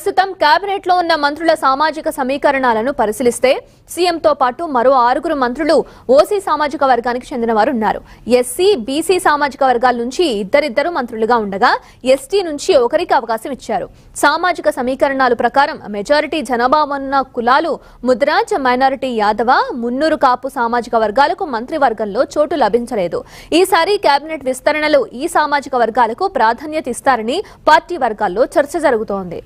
ప్రస్తుతం కేబినెట్ లో ఉన్న మంత్రుల సామాజిక సమీకరణాలను పరిశీలిస్తే సీఎంతో పాటు మరో 6 మంత్రులు ఓసీ సామాజిక వర్గానికి చెందినవారు ఉన్నారు. ఎస్సీ, బీసీ సామాజిక వర్గాల నుంచి ఇద్దరిద్దరు మంత్రులుగా ఉండగా ఎస్టీ నుంచి ఒకరికి అవకాశం ఇచ్చారు. సామాజిక సమీకరణాల ప్రకారం మెజారిటీ జనాభా ఉన్న కులాలు ముద్రాజ్, మైనారిటీ యాదవ, మున్నూరు కాపు సామాజిక వర్గాలకు మంత్రివర్గంలో చోటు లభించలేదు. ఈసారి కేబినెట్ విస్తరణలో ఈ సామాజిక వర్గాలకు ప్రాధాన్యత ఇస్తారని పార్టీ వర్గాల్లో చర్చ జరుగుతోంది.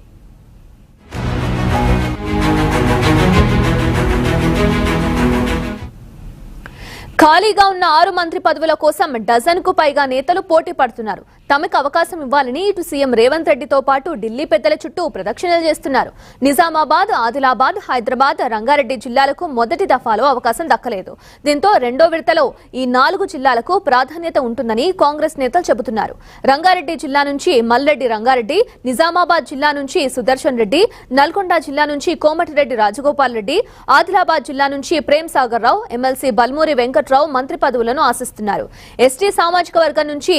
ఖాళీగా ఉన్న 6 మంత్రి పదవుల కోసం డజన్కు పైగా నేతలు పోటీ పడుతున్నారు. తమకు అవకాశం ఇవ్వాలని ఇటు సీఎం రేవంత్ రెడ్డితో పాటు ఢిల్లీ పెద్దల చుట్టూ ప్రదక్షిణలు చేస్తున్నారు. నిజామాబాద్, ఆదిలాబాద్, హైదరాబాద్, రంగారెడ్డి జిల్లాలకు మొదటి దఫాలో అవకాశం దక్కలేదు. దీంతో రెండో విడతలో ఈ 4 జిల్లాలకు ప్రాధాన్యత ఉంటుందని కాంగ్రెస్ నేతలు చెబుతున్నారు. రంగారెడ్డి జిల్లా నుంచి మల్రెడ్డి రంగారెడ్డి, నిజామాబాద్ జిల్లా నుంచి సుదర్శన్ రెడ్డి, నల్గొండ జిల్లా నుంచి కోమటిరెడ్డి రాజగోపాల్ రెడ్డి, ఆదిలాబాద్ జిల్లా నుంచి ప్రేమ్ సాగర్ రావు, ఎమ్మెల్సీ బల్మూరి వెంకట్రావు మంత్రి పదవులను ఆశిస్తున్నారు. ఎస్టీ సామాజిక వర్గం నుంచి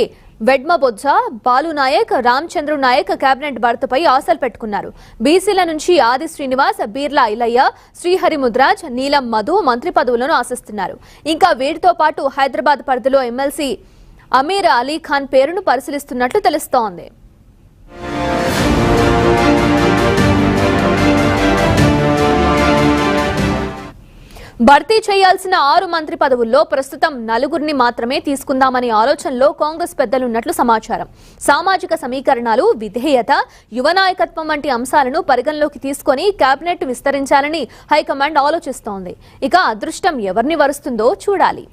వెడ్మబొజ్జ, బాలు నాయక్, రామచంద్రు నాయక్ కేబినెట్ భర్తపై ఆశలు పెట్టుకున్నారు. బీసీల నుంచి ఆది శ్రీనివాస్, బీర్లా ఇలయ్య, శ్రీహరి ముద్రాజ్, నీలం మధు మంత్రి పదవులను ఆశిస్తున్నారు. ఇంకా వీటితో పాటు హైదరాబాద్ పరిధిలో ఎమ్మెల్సీ అమీర్ అలీ ఖాన్ పేరును పరిశీలిస్తున్నట్లు తెలుస్తోంది. భర్తీ చేయాల్సిన 6 మంత్రి పదవుల్లో ప్రస్తుతం 4 మాత్రమే తీసుకుందామనే ఆలోచనలో కాంగ్రెస్ పెద్దలున్నట్లు సమాచారం. సామాజిక సమీకరణాలు, విధేయత, యువ నాయకత్వం వంటి అంశాలను పరిగణలోకి తీసుకుని కేబినెట్ విస్తరించాలని హైకమాండ్ ఆలోచిస్తోంది. ఇక అదృష్టం ఎవరిని వరుస్తుందో చూడాలి.